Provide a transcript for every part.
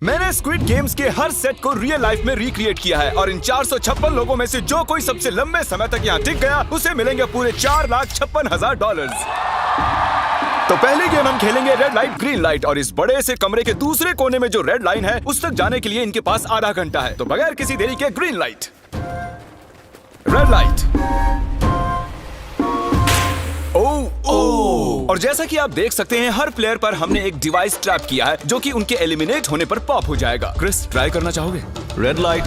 मैंने squid games के हर set को रियल लाइफ में रिक्रिएट किया है और इन 456 लोगों में से जो कोई सबसे लंबे समय तक यहाँ टिक गया उसे मिलेंगे पूरे $4,56,000। तो पहली गेम हम खेलेंगे रेड लाइट ग्रीन लाइट और इस बड़े से कमरे के दूसरे कोने में जो रेड लाइन है उस तक जाने के लिए इनके पास आधा घंटा है। तो बगैर किसी देरी के ग्रीन लाइट, रेड लाइट। और जैसा कि आप देख सकते हैं हर प्लेयर पर हमने एक डिवाइस ट्रैप किया है जो कि उनके एलिमिनेट होने पर पॉप हो जाएगा। क्रिस, ट्राई करना चाहोगे? Red light.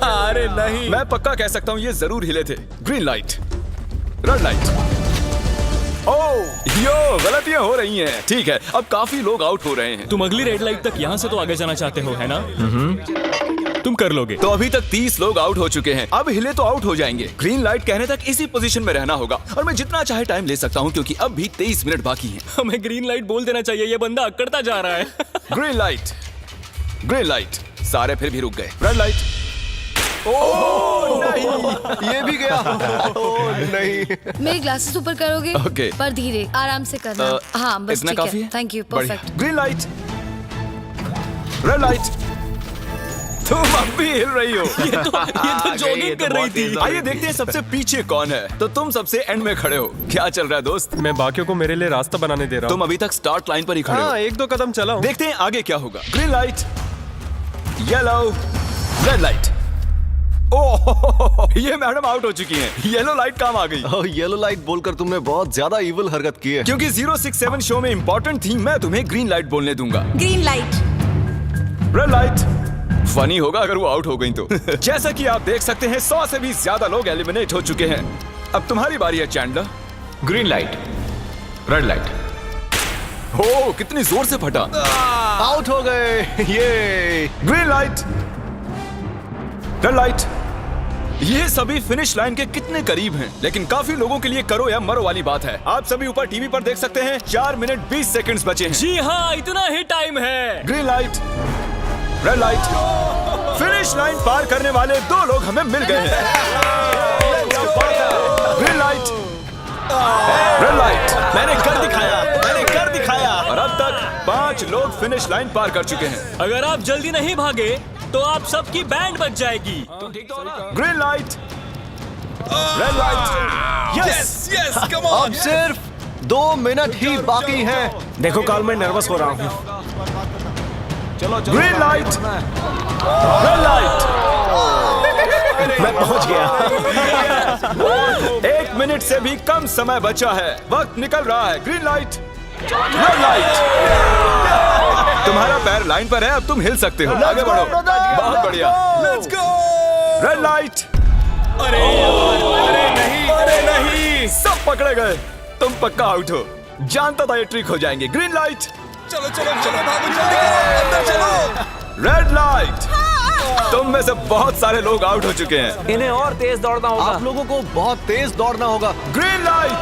अरे नहीं, मैं पक्का कह सकता हूँ ये जरूर हिले थे। Green light, red light. Yo, गलतियां हो रही हैं। ठीक है, अब काफी लोग आउट हो रहे हैं। तुम अगली रेड लाइट तक यहाँ से तो आगे जाना चाहते हो, है ना? तुम कर लोगे। तो अभी तक 30 लोग आउट हो चुके हैं। अब हिले तो आउट हो जाएंगे। ग्रीन लाइट कहने तक इसी पोजीशन में रहना होगा और मैं जितना चाहे टाइम ले सकता हूँ क्योंकि अब भी 23 मिनट बाकी हैं। हमें ग्रीन लाइट बोल देना चाहिए, ये बंदा अकड़ता जा रहा है। Green light, green light. सारे फिर भी रुक गए। Red light. नहीं, ये भी गया। नहीं। मेरे ग्लासेस ऊपर करोगे? ओके। पर धीरे, आराम से करना। हाँ, बस इतना ठीक काफी है। थैंक यू, बढ़िया। Perfect. Green light, red light. तुम अब भी हिल रही हो। ये तो जॉगिंग कर रही थी। आइए देखते हैं सबसे पीछे कौन है। तो तुम सबसे एंड में खड़े हो। क्या चल रहा है दोस्त? मैं बाकियों को मेरे लिए रास्ता बनाने दे रहा तुम हूँ। अभी तक स्टार्ट लाइन पर ही खड़े हो। हाँ, 1-2 कदम चला हूँ। देखते हैं आगे क्या होगा। Green light, yellow, red light. Oh, ये मैडम आउट हो चुकी हैं। येलो लाइट काम आ गई। येलो लाइट बोलकर तुमने बहुत ज्यादा इविल हरकत की है। क्योंकि 067 शो में इंपॉर्टेंट थी, मैं तुम्हें ग्रीन लाइट बोलने दूंगा। Green light, red light. Funny होगा अगर वो आउट हो गई तो। जैसा कि आप देख सकते हैं 100 से भी ज्यादा लोग एलिमिनेट हो चुके हैं। अब तुम्हारी बारी है Chandler. Green light, red light. हो, कितनी जोर से फटा। आउट हो गए। ये ग्रीन लाइट, रेड लाइट। ये सभी फिनिश लाइन के कितने करीब हैं, लेकिन काफी लोगों के लिए करो या मरो वाली बात है। आप सभी ऊपर टीवी पर देख सकते हैं 4 मिनट 20 सेकंड्स बचे हैं। जी हाँ, इतना ही टाइम है। Green light, red light. Finish line पार करने वाले 2 लोग हमें मिल गए हैं। Green light, red light. मैंने कर दिखाया, मैंने कर दिखाया। और अब तक 5 लोग फिनिश लाइन पार कर चुके हैं। अगर आप जल्दी नहीं भागे तो आप सबकी बैंड बच जाएगी। Green light, red light. Yes yes, come on. अब सिर्फ 2 मिनट ही बाकी हैं। देखो काल, मैं नर्वस हो रहा हूँ। Green light, red light. मैं पहुंच गया। 1 मिनट से भी कम समय बचा है। वक्त निकल रहा है। Green light, red light. तुम्हारा पैर लाइन पर है, अब तुम हिल सकते हो। आगे बढ़ो। बहुत बढ़िया। Let's go. Red light. अरे नहीं, अरे नहीं। सब पकड़े गए। तुम पक्का आउट हो। जानता था ये ट्रिक हो जाएंगे। Green light. चलो चलो चलो, भागो जल्दी करो, अंदर चलो। Red light. तुम में से बहुत सारे लोग आउट हो चुके हैं। इन्हें और तेज दौड़ना होगा। आप लोगों को बहुत तेज दौड़ना होगा। Green light,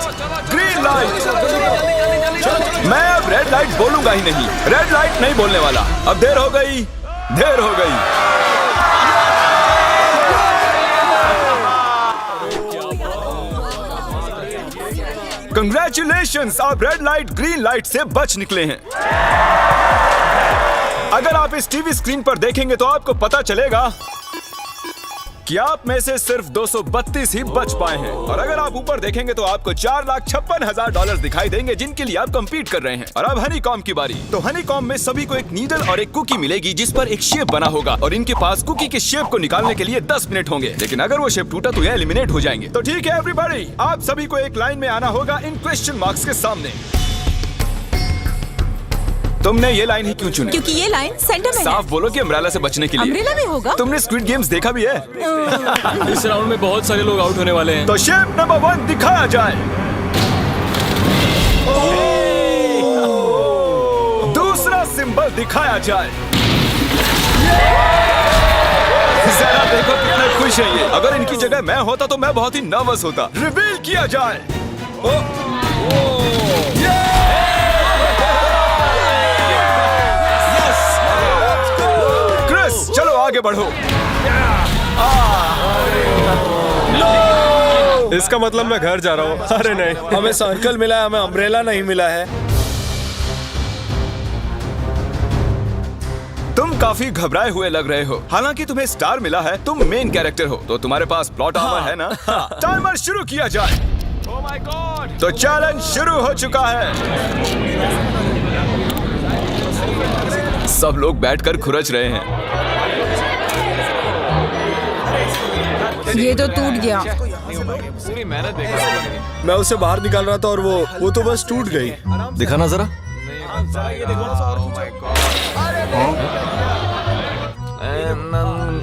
green light. मैं अब रेड लाइट बोलूंगा ही नहीं। रेड लाइट नहीं बोलने वाला। अब देर हो गई, देर हो गई। कंग्रेचुलेशंस, आप रेड लाइट ग्रीन लाइट से बच निकले हैं। अगर आप इस टीवी स्क्रीन पर देखेंगे तो आपको पता चलेगा कि आप में से सिर्फ 232 ही बच पाए हैं। और अगर आप ऊपर देखेंगे तो आपको $4,56,000 दिखाई देंगे जिनके लिए आप कंपीट कर रहे हैं। और अब हनी कॉम की बारी। तो हनी कॉम में सभी को एक नीडल और एक कुकी मिलेगी जिस पर एक शेप बना होगा और इनके पास कुकी के शेप को निकालने के लिए 10 मिनट होंगे। लेकिन अगर वो शेप टूटा तो ये एलिमिनेट हो जाएंगे। तो ठीक है एवरीबॉडी, आप सभी को एक लाइन में आना होगा इन क्वेश्चन मार्क्स के सामने। तुमने ये लाइन ही क्यों चुनी? क्योंकि ये लाइन सेंटर में है। साफ बोलो कि अम्ब्रेला से बचने के लिए। अम्ब्रेला भी होगा? तुमने स्क्विड गेम्स देखा भी है? इस राउंड में बहुत सारे लोग आउट होने वाले हैं। तो शेप नंबर 1 दिखाया जाए। दूसरा सिंबल दिखाया जाए। जरा देखो कितने खुश हैं ये। अगर इनकी जगह मैं होता तो मैं बहुत ही नर्वस होता। रिवील किया जाए। क्रिस, चलो आगे बढ़ो। इसका मतलब मैं घर जा रहा हूँ। अरे नहीं, हमें सर्कल मिला है, हमें अम्ब्रेला नहीं मिला है। तुम काफी घबराए हुए लग रहे हो। हालांकि तुम्हें स्टार मिला है, तुम मेन कैरेक्टर हो, तो तुम्हारे पास प्लॉट आर्मर है ना? टाइमर शुरू किया जाए। Oh my God! तो चैलेंज शुरू हो चुका है। सब लोग बैठकर खुरच रहे हैं। ये तो टूट गया। पूरी मेहनत देखो। मैं उसे बाहर निकाल रहा था और वो तो बस टूट गई। दिखाना जरा।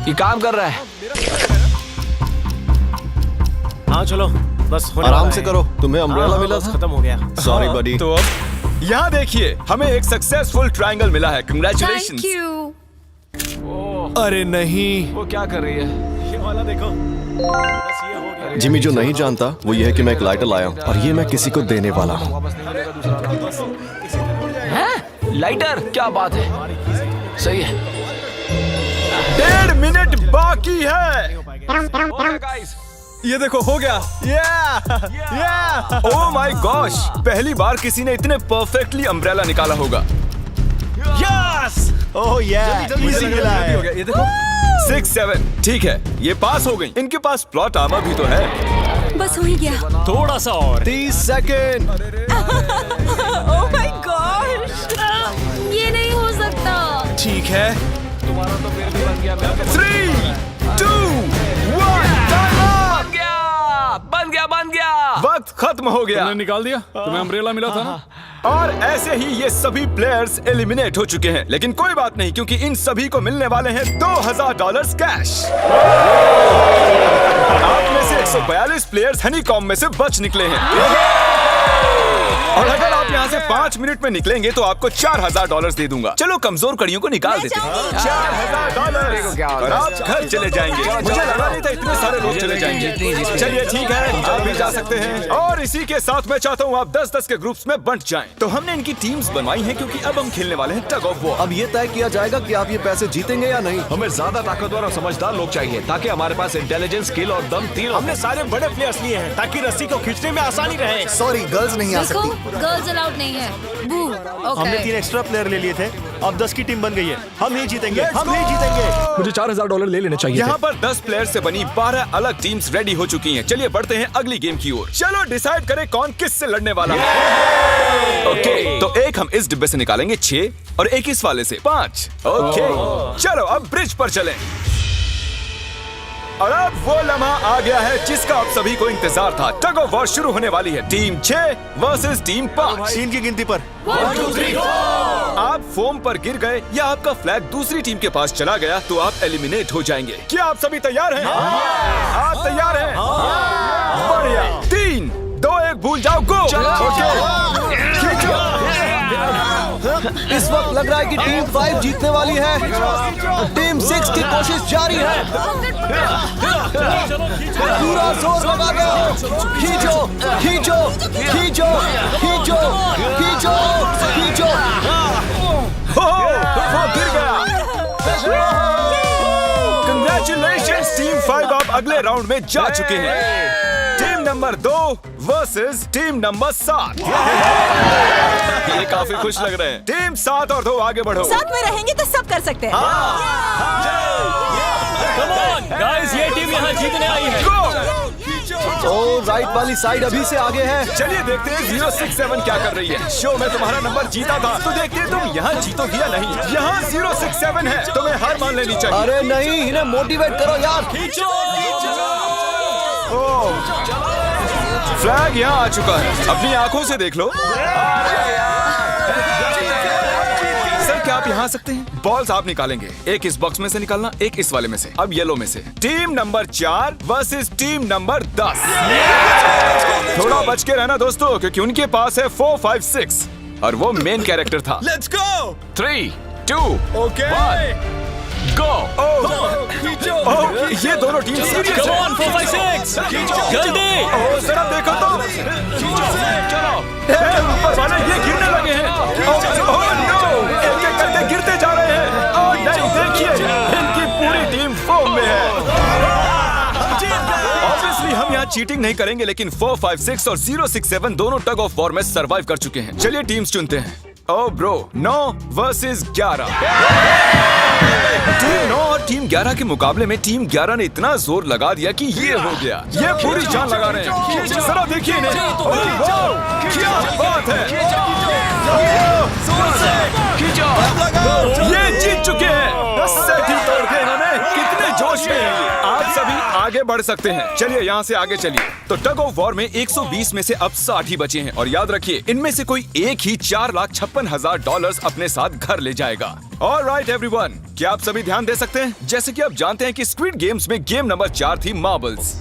ये काम कर रहा है। हाँ चलो, बस होने आराम वाला से है। करो, तुम्हें अम्ब्रेला मिला बस था। खत्म हो गया। सॉरी बडी। तो अब यहाँ देखिए, हमें एक सक्सेसफुल ट्रायंगल मिला है। Thank congratulations. यू। अरे नहीं, वो क्या कर रही है? ये वाला देखो, बस ये हो गया। जिमी जो नहीं जानता वो ये है कि मैं एक लाइटर लाया हूँ और ये मैं किसी को देने वाला हूँ। वापस नहीं मिलेगा दूसरा। हैं? लाइटर? क्या बात है? सही है। 1.5 मिनट बाकी है। Okay, guys. ये देखो, हो गया। ओह माय गॉश, पहली बार किसी ने इतने परफेक्टली अम्ब्रेला निकाला होगा। यस! ओह जल्दी इजी मिला है। ये देखो, 6-7 ठीक है, ये पास हो गई। इनके पास प्लॉट आर्मर भी तो है। बस हो ही गया। थोड़ा सा और। 30 सेकेंड। ओह माय गॉश, ये नहीं हो सकता। ठीक है। तुम्हारा तो फिर भी बन गया। मैं क्या- 3, 2, 1, बन गया। वक्त खत्म हो गया। तुमने निकाल दिया? तुम्हें अम्ब्रेला मिला था ना? और ऐसे ही ये सभी प्लेयर्स एलिमिनेट हो चुके हैं। लेकिन कोई बात नहीं, क्योंकि इन सभी को मिलने वाले हैं $2000 कैश। आप में से 142 प्लेयर्स हनीकॉम्ब में से बच निकले हैं। और अगर आप यहाँ से 5 मिनट में निकलेंगे तो आपको $4000 दे दूंगा। चलो कमजोर कड़ियों को निकाल देते हैं। $4000 और आप घर चले जाएंगे। मुझे लगा नहीं था इतने सारे लोग चले जाएंगे। चलिए ठीक है, आप भी जा सकते हैं। और इसी के साथ मैं चाहता हूँ आप 10-10 के ग्रुप्स में बंट जाएं। तो हमने इनकी टीम्स बनवाई हैं क्योंकि अब हम खेलने वाले हैं टग ऑफ वॉर। अब ये तय किया जाएगा कि आप ये पैसे जीतेंगे या नहीं। हमें ज्यादा ताकतवर और समझदार लोग चाहिए ताकि हमारे पास इंटेलिजेंस, स्किल और दम तीनों। हमने सारे बड़े प्लेयर्स लिए हैं ताकि रस्सी को खींचने में आसानी रहे। सॉरी, गर्ल्स नहीं आ देखो, सकती। गर्ल्स अलाउड नहीं है। बू। हमने 3 एक्स्ट्रा प्लेयर ले लिए थे, अब 10 की टीम बन गई है। हम नहीं जीतेंगे, हम नहीं जीतेंगे। मुझे $4000 ले लेने चाहिए यहाँ पर 10 प्लेयर से बनी 12 अलग टीम्स रेडी हो चुकी हैं। चलिए बढ़ते हैं अगली गेम की ओर। चलो डिसाइड करें कौन किस से लड़ने वाला है। ओके, तो एक हम इस डिब्बे से निकालेंगे 6 और एक इस वाले से 5। ओके, चलो अब ब्रिज पर चलें। और अब वो लम्हा आ गया है जिसका आप सभी को इंतजार था। टग ऑफ वॉर शुरू होने वाली है। Team 6 versus team 5। 3 की गिनती पर 1, 2, 3, 4। आप फोम पर गिर गए या आपका फ्लैग दूसरी टीम के पास चला गया तो आप एलिमिनेट हो जाएंगे। क्या आप सभी तैयार हैं? आप तैयार हैं? बढ़िया। 3, 2, 1 भूल जाओ, गो। खींचो। इस वक्त लग रहा है कि टीम 5 जीतने वाली है। टीम 6 की कोशिश जारी है। पूरा जोर लगा दो। खींचो, खींचो, खींचो, खींचो, खींचो, खींचो। वो गिर गया। Congratulations, टीम 5 आप अगले राउंड में जा चुके हैं। Team number 2 versus team number 7। ये काफी खुश लग रहे हैं। टीम 7 और 2 आगे बढ़ो। साथ में रहेंगे तो सब कर सकते हैं। कम ऑन गाइस, ये टीम यहाँ जीतने आई है। ओ, राइट वाली साइड अभी से आगे है। चलिए देखते हैं 067 क्या कर रही है। शो में तुम्हारा नंबर जीता था, तो देखते हैं तुम यहाँ जीतोगी या नहीं। यहाँ 067 है, तुम्हें हार मान लेनी चाहिए। अरे नहीं, इन्हें मोटिवेट करो यार। फ्लैग यहाँ आ चुका है, अपनी आंखों से देख लो। सर क्या आप यहाँ आ सकते हैं? बॉल्स आप निकालेंगे, एक इस बॉक्स में से निकालना, एक इस वाले में से। अब येलो में से। Team number 4 versus team number 10। थोड़ा बच के रहना दोस्तों, क्योंकि उनके पास है 4, 5, 6 और वो मेन कैरेक्टर था। Let's go. 3, 2, ओके, 1 गो। ये दोनों टीम सीरियस कम है। ऑन 4, 5, 6 जल्दी। जरा देखो तो। चलो ऊपर वाले ये गिरने लगे हैं। एक एक करके गिरते जा रहे हैं। और नहीं, देखिए इनकी पूरी टीम फॉर्म में है। ऑब्वियसली हम यहाँ चीटिंग नहीं करेंगे, लेकिन 4, 5, 6 और 067 दोनों टग ऑफ वॉर में सरवाइव कर चुके हैं। चलिए टीम्स चुनते हैं। ओ ब्रो, 9 वर्सेस 11। टीम 9 और टीम 11 के मुकाबले में टीम 11 ने इतना जोर लगा दिया कि ये हो गया। ये पूरी जान लगा रहे हैं। जरा देखिए इन्हें। ओह, वाह, क्या बात है। ये जीत चुके हैं। सेट ही तोड़ के इन्होंने। कितने जोश में हैं। आप सभी आगे बढ़ सकते हैं। चलिए यहाँ से आगे चलिए। तो टग ऑफ वॉर में 120 में से अब 60 ही बचे हैं और याद रखिए इनमें से कोई एक ही $4,56,000 अपने साथ घर ले जाएगा। ऑलराइट एवरीवन, क्या आप सभी ध्यान दे सकते हैं? जैसे कि आप जानते हैं कि स्क्विड गेम्स में गेम नंबर 4 थी मार्बल्स।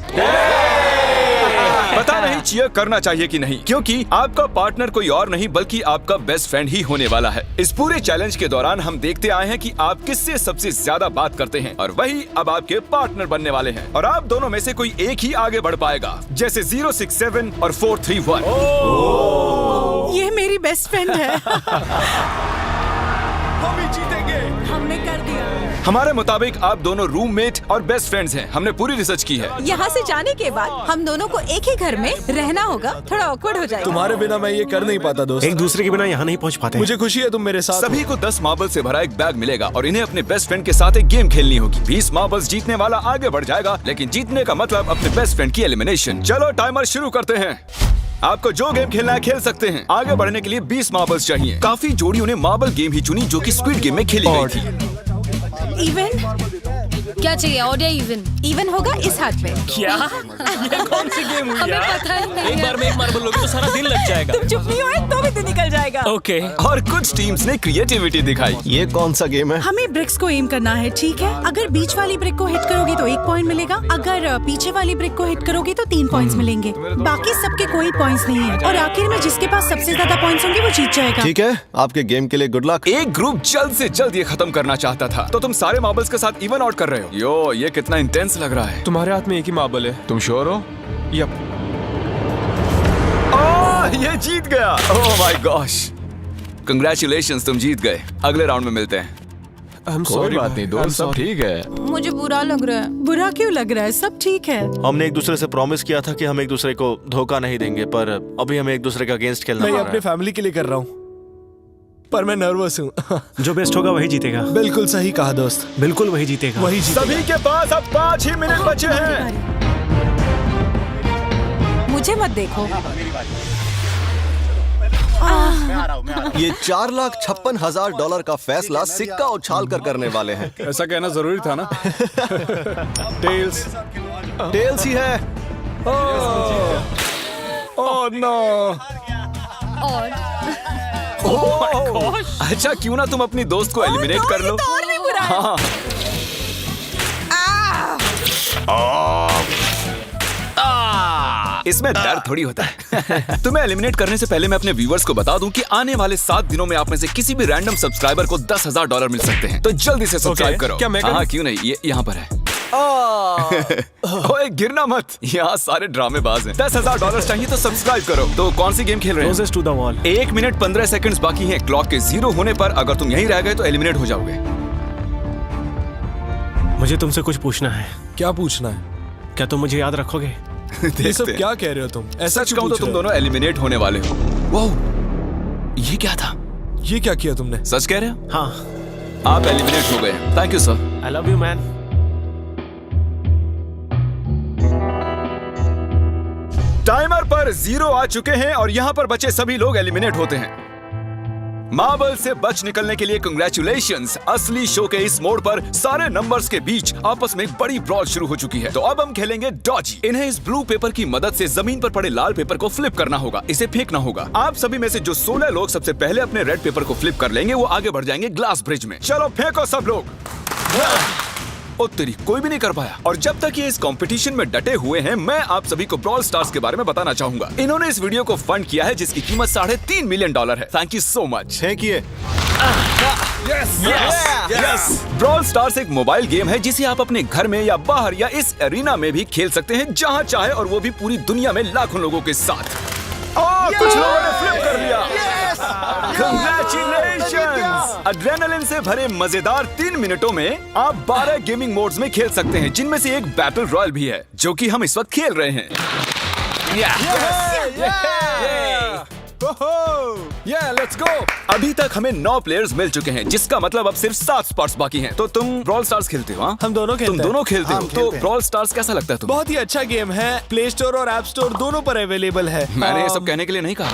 पता नहीं चीयर करना चाहिए कि नहीं, क्योंकि आपका पार्टनर कोई और नहीं बल्कि आपका बेस्ट फ्रेंड ही होने वाला है। इस पूरे चैलेंज के दौरान हम देखते आए हैं कि आप किससे सबसे ज्यादा बात करते हैं और वही अब आपके पार्टनर बनने वाले हैं और आप दोनों में से कोई एक ही आगे बढ़ पाएगा, जैसे 067 और 431। ये मेरी बेस्ट फ्रेंड है। हम ही जीतेंगे। हमने कर दिया। हमारे मुताबिक आप दोनों रूममेट और बेस्ट फ्रेंड्स हैं। हमने पूरी रिसर्च की है। यहाँ से जाने के बाद हम दोनों को एक ही घर में रहना होगा। थोड़ा ऑकवर्ड हो जाएगा। तुम्हारे बिना मैं ये कर नहीं पाता दोस्त। एक दूसरे के बिना यहाँ नहीं पहुँच पाते। मुझे खुशी है तुम मेरे साथ सभी को 10 मार्बल से भरा एक बैग मिलेगा और इन्हें अपने बेस्ट फ्रेंड के साथ एक गेम खेलनी होगी। 20 मार्बल्स जीतने वाला आगे बढ़ जाएगा, लेकिन जीतने का मतलब अपने बेस्ट फ्रेंड की एलिमिनेशन। चलो टाइमर शुरू करते हैं। आपको जो गेम खेलना है खेल सकते हैं। आगे बढ़ने के लिए 20 मार्बल्स चाहिए। काफी जोड़ियों ने मार्बल गेम ही चुनी जो कि स्क्विड गेम में खेली गई थी। इवन क्या चाहिए, ऑड या इवन? इवन होगा इस हाथ में। क्या? ये कौन सी गेम हुई हमें यार? पता ही नहीं एक है। बार में एक मार्बल लोगे तो सारा दिन लग जाएगा। तुम चुप नहीं हो तो भी दिन निकल जाएगा। ओके। और कुछ टीम्स ने क्रिएटिविटी दिखाई। ये कौन सा गेम है? हमें ब्रिक्स को एम करना है, ठीक है? अगर बीच वाली ब्रिक को हिट करोगे तो 1 पॉइंट मिलेगा। अगर पीछे वाली ब्रिक को हिट करोगे तो 3 पॉइंट्स मिलेंगे। बाकी सबके कोई पॉइंट्स नहीं है और आखिर में जिसके पास सबसे ज्यादा पॉइंट्स होंगे वो जीत जाएगा। ठीक है, आपके गेम के लिए गुड लक। एक ग्रुप जल्द से जल्द ये खत्म करना चाहता था, तो तुम सारे मार्बल्स के साथ इवन आउट कर रहे हो। यो, ये कितना इंटेंस लग रहा है। तुम्हारे हाथ में एक ही मार्बल है। तुम श्योर हो? यप। ये जीत गया। ओह माय गॉश, कंग्रेचुलेशंस, तुम जीत गए। अगले राउंड में मिलते हैं। कोई बात नहीं दोस्त, सब ठीक है। मुझे बुरा लग रहा है। बुरा क्यों लग रहा है? सब ठीक है। हमने एक दूसरे से प्रॉमिस किया था कि हम एक दूसरे को धोखा नहीं देंगे, पर अभी हमें एक दूसरे का अगेंस्ट खेलना मैं पड़ ये रहा अपने है। फैमिली के लिए कर रहा हूँ, पर मैं नर्वस हूँ। जो बेस्ट होगा वही जीतेगा। बिल्कुल सही कहा दोस्त, बिल्कुल वही जीतेगा। वही जीतेगा। सभी के पास अब 5 ही मिनट बचे हैं। मुझे मत देखो। ये $4,56,000 का फैसला सिक्का उछाल कर करने वाले हैं। ऐसा कहना जरूरी था ना। टेल्स। टेल्स ही है। Oh no. और अच्छा, क्यों ना तुम अपनी दोस्त को एलिमिनेट कर लो। और भी बुरा है। हाँ। इसमें दर्द थोड़ी होता है। तुम्हें एलिमिनेट करने से पहले मैं अपने व्यूवर्स को बता दूं कि आने वाले 7 दिनों में आप में से किसी भी रैंडम सब्सक्राइबर को $10,000 मिल सकते हैं, तो जल्दी से सब्सक्राइब करो। क्या मैं करूं? हाँ, क्यों नहीं, ये यहाँ पर है। ओए, गिरना मत, यहाँ सारे ड्रामेबाज हैं। $10,000 चाहिए तो सब्सक्राइब करो। तो कौन सी गेम खेल रहे हैं? Closest to the wall। 1 minute 15 seconds बाकी हैं। क्लॉक के 0 होने पर अगर तुम यहीं रह गए तो एलिमिनेट हो जाओगे। मुझे तुमसे कुछ पूछना है। क्या पूछना है? क्या तुम मुझे याद रखोगे? ये सब क्या कह रहे हो तुम? ऐसा सच कहूं तो तुम दोनों एलिमिनेट होने वाले हो। वाह, ये क्या था? ये क्या किया तुमने? सच कह रहे हो? हाँ। आप एलिमिनेट हो गए। Thank you sir. I love you man. Timer पर 0 आ चुके हैं और यहाँ पर बचे सभी लोग एलिमिनेट होते हैं। मार्बल से बच निकलने के लिए कंग्रेचुलेशंस। असली शो के इस मोड़ पर सारे नंबर्स के बीच आपस में एक बड़ी ब्रॉल शुरू हो चुकी है। तो अब हम खेलेंगे डॉजी। इन्हें इस ब्लू पेपर की मदद से जमीन पर पड़े लाल पेपर को फ्लिप करना होगा, इसे फेंकना होगा। आप सभी में से जो 16 लोग सबसे पहले अपने रेड पेपर को फ्लिप कर लेंगे वो आगे बढ़ जाएंगे ग्लास ब्रिज में। चलो फेंको सब लोग। ओ तेरी, कोई भी नहीं कर पाया। और जब तक ये इस कंपटीशन में डटे हुए हैं, मैं आप सभी को ब्रॉल स्टार्स के बारे में बताना चाहूंगा। इन्होंने इस वीडियो को फंड किया है जिसकी कीमत $3.5 मिलियन है। Thank you so much. फेंकिए। ब्रॉल स्टार्स एक मोबाइल गेम है जिसे आप अपने घर में या बाहर या इस एरिना में भी खेल सकते हैं, जहां चाहे, और वो भी पूरी दुनिया में लाखों लोगों के साथ। कुछ लोगों ने फ्लिप कर लिया। Congratulations! एड्रेनलिन से भरे मजेदार 3 मिनटों में आप 12 गेमिंग मोड्स में खेल सकते हैं, जिनमें से एक बैटल रॉयल भी है, जो कि हम इस वक्त खेल रहे हैं। Let's go. अभी तक हमें 9 प्लेयर्स मिल चुके हैं, जिसका मतलब अब सिर्फ 7 स्पॉट्स बाकी हैं। तो तुम ब्रॉल स्टार्स खेलते हो? हाँ, हम दोनों खेलते तुम हैं। दोनों खेलते हो? हम तो खेलते हैं। ब्रॉल स्टार्स कैसा लगता है तुम्हें? बहुत ही अच्छा गेम है, प्ले स्टोर और ऐप स्टोर दोनों पर अवेलेबल है। मैंने ये सब कहने के लिए नहीं कहा।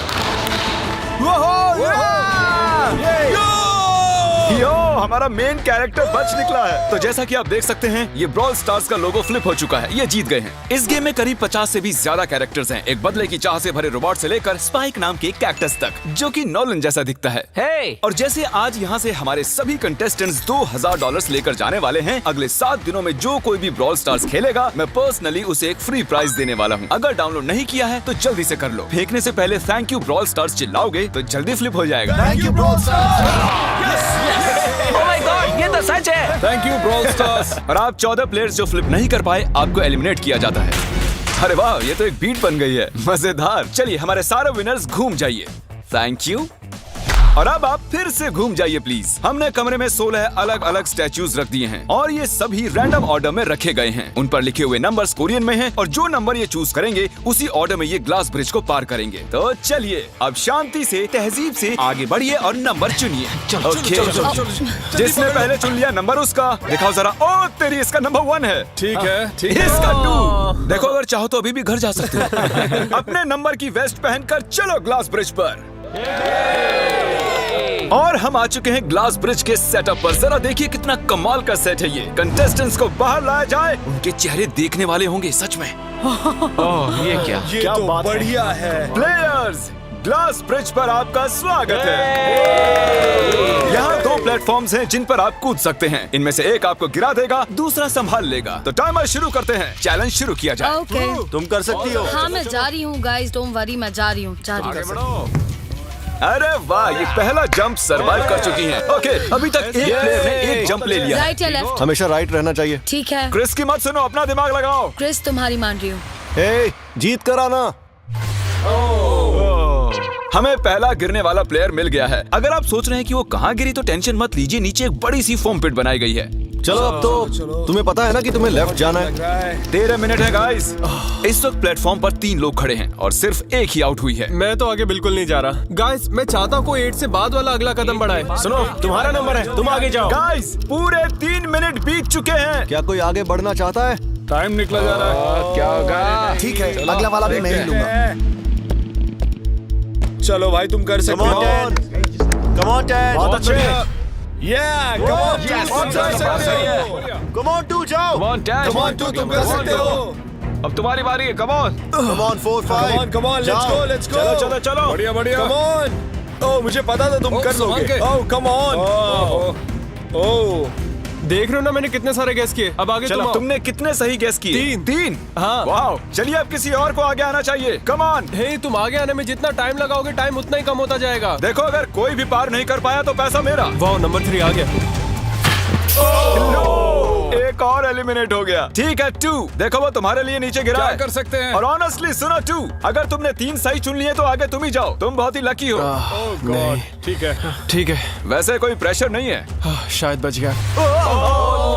यो, हमारा मेन कैरेक्टर बच निकला है। तो जैसा कि आप देख सकते हैं, ये ब्रॉल स्टार्स का लोगो फ्लिप हो चुका है। ये जीत गए हैं। इस गेम में करीब 50 से भी ज्यादा कैरेक्टर्स हैं। एक बदले की चाह से भरे रोबोट से लेकर स्पाइक नाम के कैक्टस तक, जो कि नॉलन जैसा दिखता है। हे और जैसे आज यहाँ से हमारे सभी कंटेस्टेंट्स $2000 लेकर जाने वाले हैं, अगले 7 दिनों में जो कोई भी ब्रॉल स्टार्स खेलेगा, मैं पर्सनली उसे एक फ्री प्राइज देने वाला हूँ। अगर डाउनलोड नहीं किया है तो जल्दी से कर लो। फेंकने से पहले थैंक यू ब्रॉल स्टार्स चिल्लाओगे तो जल्दी फ्लिप हो जाएगा। Thank you bro. Oh my God, ये तो सच है। Thank you brawl stars. और आप 14 प्लेयर्स जो फ्लिप नहीं कर पाए, आपको एलिमिनेट किया जाता है। अरे वाह, ये तो एक बीट बन गई है, मजेदार। चलिए हमारे सारे विनर्स घूम जाइए। Thank you. और अब आप फिर से घूम जाइए प्लीज। हमने कमरे में 16 अलग अलग स्टैच्यूज रख दिए हैं और ये सभी रैंडम ऑर्डर में रखे गए हैं। उन पर लिखे हुए नंबर्स कोरियन में हैं और जो नंबर ये चूज करेंगे उसी ऑर्डर में ये ग्लास ब्रिज को पार करेंगे। तो चलिए अब शांति से, तहजीब से आगे बढ़िए और नंबर चुनिए। ओके, जिसने पहले चुन लिया नंबर उसका दिखाओ जरा। ओ तेरी, इसका नंबर 1 है। ठीक है, इसका 2। देखो, अगर चाहो तो अभी भी घर जा सकते हो। अपने नंबर की वेस्ट पहनकर चलो ग्लास ब्रिज पर। और हम आ चुके हैं ग्लास ब्रिज के सेटअप पर। जरा देखिए कितना कमाल का सेट है ये। कंटेस्टेंट्स को बाहर लाया जाए, उनके चेहरे देखने वाले होंगे सच में। ओह, ये क्या? ये तो बढ़िया है। प्लेयर्स, ग्लास ब्रिज पर आपका स्वागत है। यहाँ 2 प्लेटफॉर्म्स हैं जिन पर आप कूद सकते हैं। इनमें से एक आपको गिरा देगा, दूसरा संभाल लेगा। तो टाइमर शुरू करते हैं। चैलेंज शुरू किया जाए। ओके, तुम कर सकती हो। हाँ मैं जा रही हूँ गाइस, डोंट वरी, मैं जा रही हूँ। अरे वाह, ये पहला जंप सरवाइव कर चुकी हैं। ओके, अभी तक एक प्लेयर ने एक जंप ले लिया है। राइट या लेफ्ट? हमेशा राइट रहना चाहिए। ठीक है क्रिस की मत सुनो, अपना दिमाग लगाओ। क्रिस, तुम्हारी मान रही हूँ। हे, जीत कर आना। हमें पहला गिरने वाला प्लेयर मिल गया है। अगर आप सोच रहे हैं कि वो कहाँ गिरी तो टेंशन मत लीजिए, नीचे एक बड़ी सी फोम पिट बनाई गई है। चलो अब तो तुम्हें पता है ना कि तुम्हें लेफ्ट जाना है। 13 मिनट है गाइस। इस वक्त प्लेटफॉर्म पर 3 लोग खड़े हैं और सिर्फ एक ही आउट हुई है। मैं तो आगे बिल्कुल नहीं जा रहा। गाइस, मैं चाहता हूँ कोई 8 से बाद वाला अगला कदम बढ़ाए। सुनो, तुम्हारा नंबर है, तुम आगे जाओ। गाइस, पूरे 3 मिनट बीत चुके हैं। क्या कोई आगे बढ़ना चाहता है? टाइम निकला जा रहा है। क्या होगा? ठीक है, अगला वाला भी मैं ही लूंगा। चलो भाई, तुम कर सकते हो। Come on ten. बहुत अच्छे। Yeah, come on, Yes, तुम कर सकते हो। Come on, 2 जाओ। Come on, Dad. Come on, 2 तुम कर सकते हो। अब तुम्हारी बारी है, come on. Come on, 4, 5. Come on, let's go, let's go. चलो चलो, बढ़िया बढ़िया। Come on. Oh, मुझे पता था तुम कर लोगे। Oh, come on. Oh. देख रहे हो ना मैंने कितने सारे गैस किए। अब आगे चलो, तुम आओ। तुमने कितने सही गेस किए? 3। हाँ। वाह, चलिए अब किसी और को आगे आना चाहिए। Come on. हे, तुम आगे आने में जितना टाइम लगाओगे, टाइम उतना ही कम होता जाएगा। देखो, अगर कोई भी पार नहीं कर पाया तो पैसा मेरा। वाह, नंबर 3 आ गया। एक और एलिमिनेट हो गया। ठीक है, 2। देखो, वो तुम्हारे लिए नीचे गिरा है। कर सकते हैं? और ऑनेस्टली सुनो 2, अगर तुमने 3 सही चुन लिए तो आगे तुम ही जाओ। तुम बहुत ही लकी हो। नहीं, ठीक है। वैसे कोई प्रेशर नहीं है। शायद बच गया।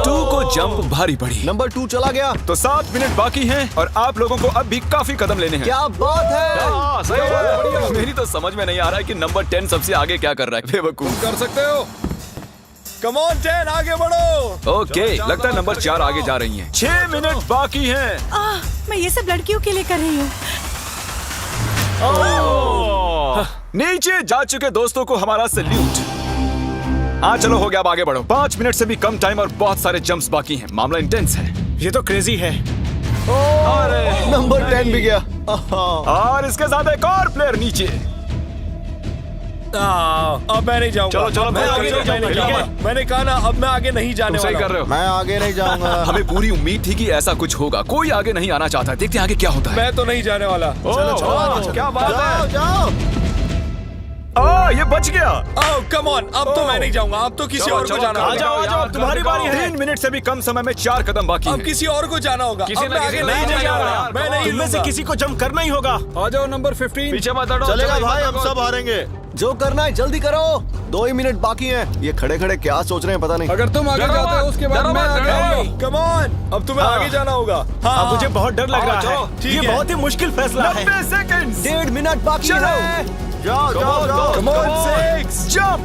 2 को जंप भारी पड़ी। नंबर 2 चला गया। तो 7 मिनट बाकी हैं और आप लोगों को अब भी काफी कदम लेने हैं। क्या बात है। हाँ, सही बात है। मेरी तो समझ में नहीं आ रहा है कि नंबर 10 सबसे आगे क्या कर रहा है। बेवकूफ। कर सकते हो। Come on, 10, आगे बढ़ो। ओके, लगता है नंबर 4 आगे जा रही हैं। 6 मिनट बाकी हैं। मैं ये सब लड़कियों के लिए कर रही हूँ। नीचे जा चुके दोस्तों को हमारा सैल्यूट। हाँ चलो, हो गया, अब आगे बढ़ो। 5 मिनट से भी कम टाइम और बहुत सारे जंप्स बाकी हैं। मामला इंटेंस है। ये तो क्रेजी है। नंबर 10 भी गया। और इसके साथ एक और प्लेयर नीचे। अब मैं नहीं जाऊंगा। चलो, मैं आगे नहीं जाऊंगा। मैंने कहा ना, अब मैं आगे नहीं जाने सही वाला। कर रहे हो। मैं आगे नहीं जाऊंगा। हमें पूरी उम्मीद थी कि ऐसा कुछ होगा। कोई आगे नहीं आना चाहता। देखते हैं आगे क्या होता है। मैं तो नहीं जाने वाला। चलो, क्या बात है। जाओ। ये बच गया। Oh, come on, अब तो मैं नहीं जाऊंगा। अब तो किसी और को जाना होगा। आ जाओ, तुम्हारी बारी है। 3 मिनट से भी कम समय में 4 कदम बाकी अब हैं। किसी और को जाना होगा। किसी अब ना मैं किसी आगे नहीं नहीं जाने वाला। जाना। मैं नहीं इनमें से लूंगा। किसी को जंप करना ही होगा। आ जाओ नंबर 15। पीछे मत हटो। चलेगा चलो, भाई, मत हम हटो। सब हारेंगे। जो करना है जल्दी करो। 2 ही मिनट बाकी हैं। ये खड़े खड़े क्या सोच रहे हैं पता नहीं। अगर तुम आगे डरो जाते हो मत, उसके बाद डरो मैं मत, आगे डरो। आऊंगा। Come on, अब तुम्हें आगे जाना होगा। अब मुझे बहुत डर लग रहा है। ठीक ये है। बहुत ही मुश्किल फैसला है। 90 सेकंड्स। 1.5 मिनट बाकी चलो। है। जाओ जाओ जाओ। Come on, 6 jump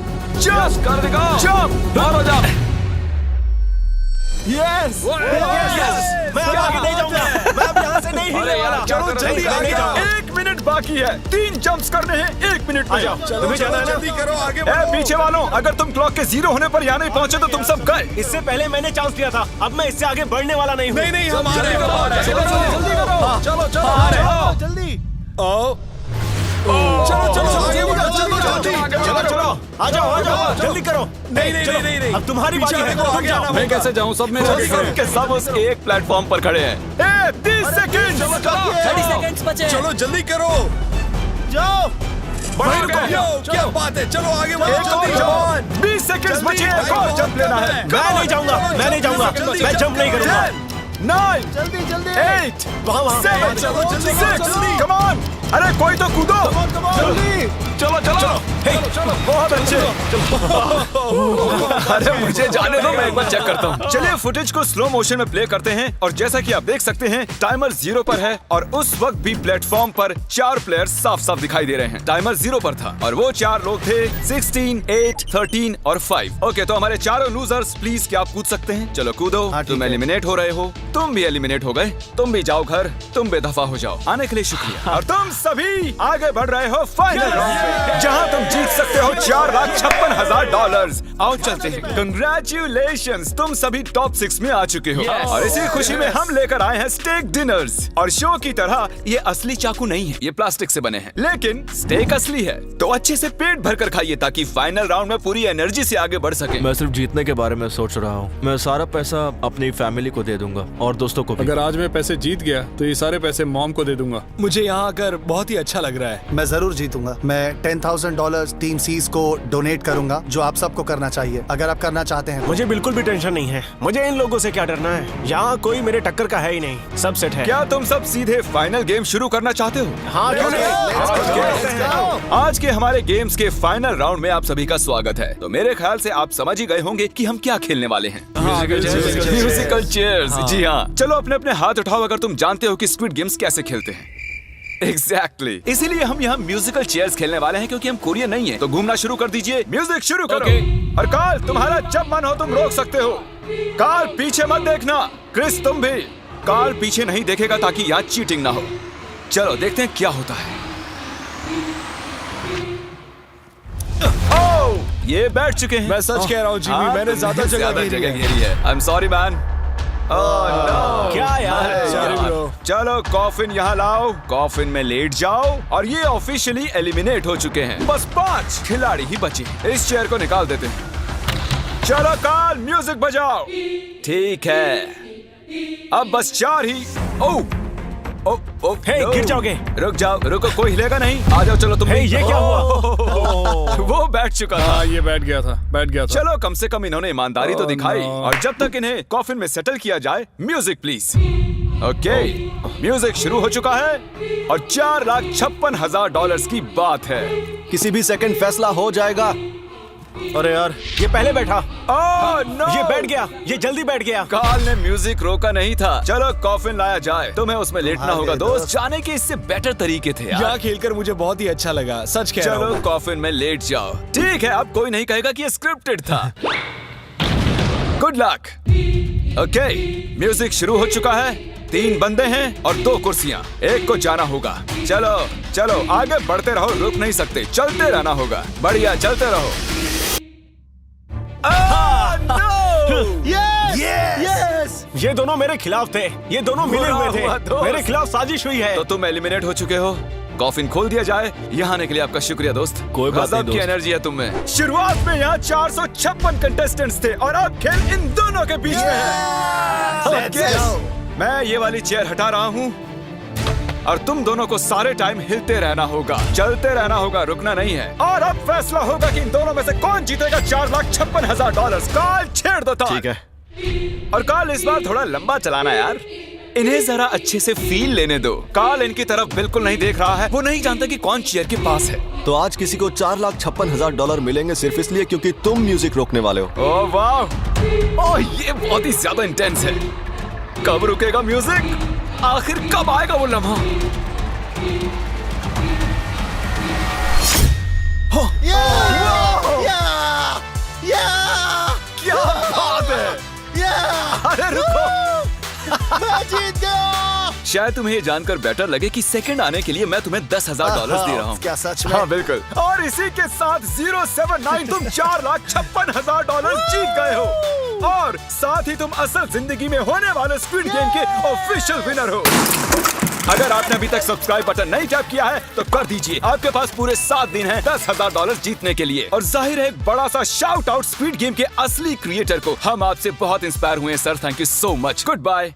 jump कर दिखाओ। jump मारो जंप। यस मैं अब आगे नहीं जाऊंगा, मैं अब यहाँ से नहीं हिलने वाला। चलो जल्दी आगे जाओ। 1 मिनट बाकी है, 3 जंप्स करने हैं 1 मिनट में। तुम्हें जाना है ना? जल्दी करो, आगे बढ़ो। पीछे वालों, अगर तुम क्लॉक के 0 होने पर यहाँ नहीं पहुंचे तो तुम सब गए। इससे पहले मैंने चांस लिया था, अब मैं इससे आगे बढ़ने वाला नहीं हूँ। नहीं नहीं, हम आ रहे हैं, हम आ रहे हैं। जल्दी करो। चलो चलो आ रहे हो। जल्दी आओ। चलो चलो आगे बढ़ो, जल्दी जल्दी। चलो चलो आ जाओ जल्दी करो। नहीं नहीं नहीं नहीं नहीं, अब तुम्हारी बारी है, देखो तुम आगे जाओ। आना मैं होगा। कैसे जाऊं? सब मेरे आगे खड़े हैं। के सब उस एक प्लेटफॉर्म पर खड़े हैं। 30 सेकंड। 30 सेकंड्स बचे। चलो जल्दी करो। जाओ बढ़ो, क्या बात है, चलो आगे बढ़ो जल्दी। 20 सेकंड बचे हैं, एक और जंप लेना है। मैं नहीं जाऊंगा, मैं नहीं जाऊंगा, मैं जंप नहीं करूंगा। 9 जल्दी जल्दी 8 वहाँ 7 चलो, जल्दी, 6 जल्दी। Come on. अरे कोई तो कूदो। जल्दी चलो चलो। बहुत अच्छे। अरे मुझे जाने दो, मैं एक बार चेक करता हूँ। चलिए फुटेज को स्लो मोशन में प्ले करते हैं और जैसा कि आप देख सकते हैं टाइमर 0 पर है और उस वक्त भी प्लेटफॉर्म पर 4 प्लेयर्स साफ साफ दिखाई दे रहे हैं। टाइमर 0 पर था और वो 4 लोग थे 16, 8, 13 और 5। ओके, तो हमारे चारों लूजर्स प्लीज क्या आप कूद सकते हैं? चलो कूदो। तुम एलिमिनेट हो रहे हो, तुम भी एलिमिनेट हो गए, तुम भी जाओ घर, तुम बेदफा हो जाओ। आने के लिए शुक्रिया। और तुम सभी आगे बढ़ रहे हो फाइनल राउंड में, जहां तुम जीत सकते हो $4,56,000। आओ चलते हैं। कंग्रेचुलेशंस, तुम सभी टॉप 6 में आ चुके हो। और इसी खुशी में हम लेकर आए हैं स्टेक डिनर्स। और शो की तरह ये असली चाकू नहीं है, ये प्लास्टिक से बने हैं, लेकिन स्टेक असली है। तो अच्छे से पेट भर कर खाइए ताकि फाइनल राउंड में पूरी एनर्जी से आगे बढ़ सके। मैं सिर्फ जीतने के बारे में सोच रहा हूँ। मैं सारा पैसा अपनी फैमिली को दे दूंगा और दोस्तों को भी। अगर आज मैं पैसे जीत गया तो ये सारे पैसे मॉम को दे दूंगा। मुझे यहाँ आकर बहुत ही अच्छा लग रहा है। मैं जरूर जीतूंगा। मैं $10,000 टीम सीज को डोनेट करूंगा, जो आप सबको करना चाहिए अगर आप करना चाहते हैं। मुझे बिल्कुल भी टेंशन नहीं है, मुझे इन लोगों से क्या डरना है। यहाँ कोई मेरे टक्कर का है ही नहीं, सब सेट है। क्या तुम सब सीधे फाइनल गेम शुरू करना चाहते हो? हाँ क्यों नहीं? आज के हमारे गेम्स के फाइनल राउंड में आप सभी का स्वागत है। तो मेरे ख्याल से आप समझ ही गए होंगे कि हम क्या खेलने वाले हैं। Musical chairs. जी हाँ, चलो अपने अपने हाथ उठाओ अगर तुम जानते हो कि स्क्विड गेम्स कैसे खेलते हैं। एग्जैक्टली, इसीलिए हम यहाँ म्यूजिकल चेयर्स खेलने वाले हैं क्योंकि हम कोरियन नहीं है। तो घूमना शुरू कर दीजिए, म्यूजिक शुरू करो। और कार्ल, तुम्हारा जब मन हो तुम रोक सकते हो। कार्ल पीछे मत देखना, क्रिस तुम भी। कार्ल पीछे नहीं देखेगा ताकि यहाँ चीटिंग ना हो। चलो देखते हैं क्या होता है। ओह, ये बैठ चुके हैं। मैं सच कह रहा हूँ जिमी, मैंने ज्यादा जगह घेरी है। I am sorry man. क्या यार? चलो कॉफिन यहाँ लाओ, कॉफिन में लेट जाओ। और ये ऑफिशियली एलिमिनेट हो चुके हैं। बस 5 खिलाड़ी ही बचे हैं। इस चेयर को निकाल देते हैं। चलो कार्ल, म्यूजिक बजाओ। ठीक है, अब बस 4 ही। ओह हे, गिर जाओगे। रुक जाओ, रुको, कोई हिलेगा नहीं। आ जाओ, चलो तुम। ये क्या हुआ? वो बैठ चुका था। हाँ, ये बैठ गया था। चलो कम से कम इन्होंने ईमानदारी तो दिखाई। और जब तक इन्हें कॉफिन में सेटल किया जाए, म्यूजिक प्लीज। ओके, म्यूजिक शुरू हो चुका है और $4,56,000 की बात है। किसी भी सेकंड फैसला हो जाएगा। अरे यार, ये पहले बैठा। no! ये बैठ गया, ये जल्दी बैठ गया। कार्ल ने म्यूजिक रोका नहीं था। चलो कॉफिन लाया जाए, तुम्हें उसमें लेटना होगा दोस्त। जाने के इससे बेटर तरीके थे यार। यहाँ खेलकर मुझे बहुत ही अच्छा लगा, सच कह रहा हूँ। चलो कॉफिन में लेट जाओ। ठीक है, अब कोई नहीं कहेगा कि ये स्क्रिप्टेड था। Good luck. ओके, म्यूजिक शुरू हो चुका है। 3 बंदे हैं और 2 कुर्सियां। एक को जाना होगा। चलो चलो आगे बढ़ते रहो, रुक नहीं सकते, चलते रहना होगा। बढ़िया, चलते रहो। यस! ये दोनों मेरे खिलाफ थे, ये दोनों मिले हुए थे। मेरे खिलाफ साजिश हुई है। तो तुम एलिमिनेट हो चुके हो। कॉफिन खोल दिया जाए। यहाँ आने के लिए आपका शुक्रिया दोस्त। कोई बात नहीं गजब की एनर्जी है तुम में। शुरुआत में यहाँ 456 कंटेस्टेंट्स थे और अब खेल इन दोनों के बीच में है। मैं ये वाली चेयर हटा रहा हूँ और तुम दोनों को सारे टाइम हिलते रहना होगा, चलते रहना होगा, रुकना नहीं है। और अब फैसला होगा कि इन दोनों में से कौन जीतेगा $4,56,000। कार्ल छेड़ दो तार। ठीक है। और कार्ल इस बार थोड़ा लंबा चलाना यार, इन्हें जरा अच्छे से फील लेने दो। कार्ल इनकी तरफ बिल्कुल नहीं देख रहा है, वो नहीं जानता कि कौन चेयर के पास है। तो आज किसी को $4,56,000 मिलेंगे सिर्फ इसलिए क्योंकि तुम म्यूजिक रोकने वाले हो। ओह वाह, ओह ये बहुत ही ज्यादा इंटेंस है। कब रुकेगा म्यूजिक? आखिर कब आएगा वो लम्हा? क्या बात है! अरे रुको! मैं जीत गया। शायद तुम्हें ये जानकर बेटर लगे कि सेकंड आने के लिए मैं तुम्हें $10,000 दे रहा हूँ। क्या सच में? हाँ बिल्कुल। और इसी के साथ 079 तुम $4,56,000 जीत गए हो और साथ ही तुम असल जिंदगी में होने वाले स्क्विड गेम के ऑफिशियल विनर हो। अगर आपने अभी तक सब्सक्राइब बटन नहीं टैप किया है तो कर दीजिए। आपके पास पूरे 7 दिन हैं $10,000 जीतने के लिए। और जाहिर है एक बड़ा सा शाउट आउट स्क्विड गेम के असली क्रिएटर को। हम आपसे बहुत इंस्पायर हुए हैं sir, thank you so much. Good bye.